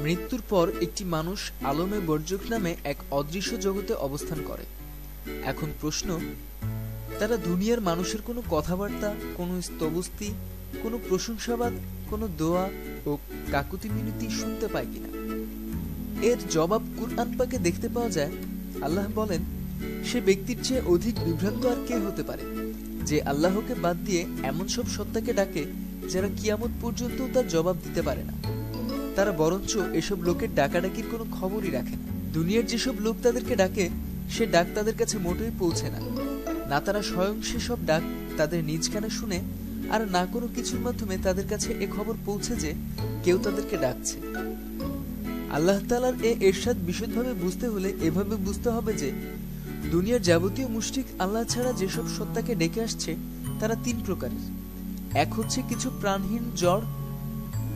মৃত্যুর পর একটি মানুষ আলমে বরজখ নামে এক অদৃশ্য জগতে অবস্থান করে। এখন প্রশ্ন, তারা দুনিয়ার মানুষের কোনো কথাবার্তা, কোনো স্তবস্তি, কোনো প্রশংসাবাদ, কোনো দোয়া ও কাকুতি মিনতি শুনতে পায় কিনা? এর জবাব কুরআন পাকে দেখতে পাওয়া যায়। আল্লাহ বলেন, সে ব্যক্তির চেয়ে অধিক বিভ্রান্ত আর কে হতে পারে যে আল্লাহকে বাদ দিয়ে এমন সব সত্তাকে ডাকে যারা কিয়ামত পর্যন্ত তার জবাব দিতে পারে না। তারা বরঞ্চ এসব লোকের ডাকাডাকির কোনো খবরই রাখে না। দুনিয়ার যেসব লোক তাদেরকে ডাকে, সে ডাক তাদের কাছে মোটেই পৌঁছে না। না তারা স্বয়ং সেসব ডাক তাদের নিজ কানে শুনে, আর না কোনো কিছুর মাধ্যমে তাদের কাছে এ খবর পৌঁছে যে কেউ তাদেরকে ডাকছে। আল্লাহ তাআলার এ ইরশাদ বিশদভাবে বুঝতে হলে এভাবে বুঝতে হবে যে দুনিয়ার যাবতীয় মুশরিক আল্লাহ ছাড়া যেসব সত্তাকে ডেকে আসছে তারা তিন প্রকারের। এক হচ্ছে কিছু প্রাণহীন জড়,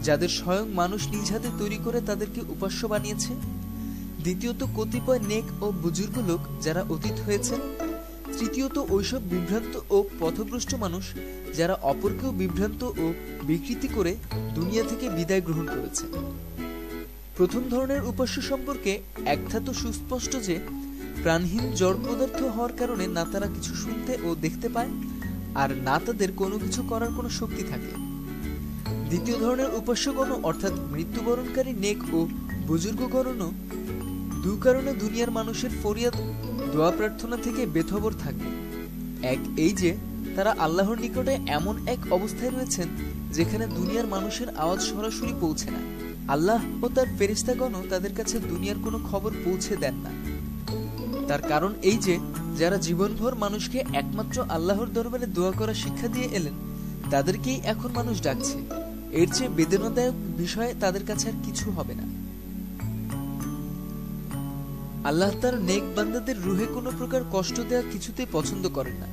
যাদের স্বয়ং মানুষ নিজ হাতে তৈরি করে তাদেরকে উপাস্য বানিয়েছে। দ্বিতীয়ত কতিপয় নেক ও বুজুর্গ লোক যারা অতীত হয়েছেন। তৃতীয়ত ওইসব বিভ্রান্ত ও পথভ্রষ্ট মানুষ যারা অপরকেও বিভ্রান্ত ও বিকৃতি করে দুনিয়া থেকে বিদায় গ্রহণ করেছে। প্রথম ধরনের উপাস্য সম্পর্কে একটা তো সুস্পষ্ট যে প্রাণহীন জড় পদার্থ হওয়ার কারণে না তারা কিছু শুনতে ও দেখতে পায়, আর না তাদের কোনো কিছু করার কোনো শক্তি থাকে। দ্বিতীয় ধরনের উপাস্যগণ অর্থাৎ মৃত্যুবরণকারী নেক ও বুজুর্গগণও দু কারণে দুনিয়ার মানুষের ফরিয়াদ দোয়া প্রার্থনা থেকে বেখবর থাকে। এক এই যে তারা আল্লাহর নিকটে এমন এক অবস্থায় রয়েছেন যেখানে দুনিয়ার মানুষের আওয়াজ সরাসরি পৌঁছে না। আল্লাহ ও তার ফেরেশতাগণও তাদের কাছে দুনিয়ার কোনো খবর পৌঁছে দেন না। তার কারণ এই যে যারা জীবনভর মানুষকে একমাত্র আল্লাহর দরবারে দোয়া করা শিক্ষা দিয়ে এলেন, তাদেরকেই এখন মানুষ ডাকছে। এর চেয়ে বেদনাদায়ক বিষয় তাদের কাছে আর কিছু হবে না। আল্লাহ তার নেক বান্দাদের রুহে কোনো প্রকার কষ্ট দেওয়া কিছুতেই পছন্দ করেন না।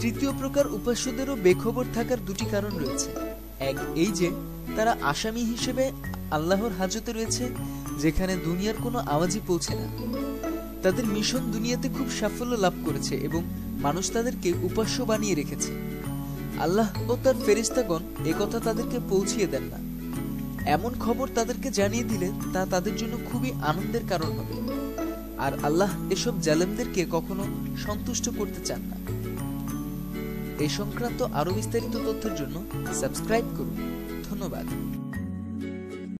তৃতীয় প্রকার উপাস্যদেরও বেখবর থাকার দুটি কারণ রয়েছে। এক এই যে তারা আসামি হিসেবে আল্লাহর হাজতে রয়েছে যেখানে দুনিয়ার কোনো আওয়াজই পৌঁছে না। তাদের মিশন দুনিয়াতে খুব সাফল্য লাভ করেছে এবং মানুষ তাদেরকে উপাস্য বানিয়ে রেখেছে। আল্লাহ ও তার ফেরেশতাগণ একথা তাদেরকে পৌঁছিয়ে দেন না। এমন খবর তাদেরকে জানিয়ে দিলে তা তাদের জন্য খুবই আনন্দের কারণ হবে। আর আল্লাহ এসব জালেমদেরকে কখনো সন্তুষ্ট করতে চান না। এ সংক্রান্ত আরো বিস্তারিত তথ্যের জন্য সাবস্ক্রাইব করুন। ধন্যবাদ।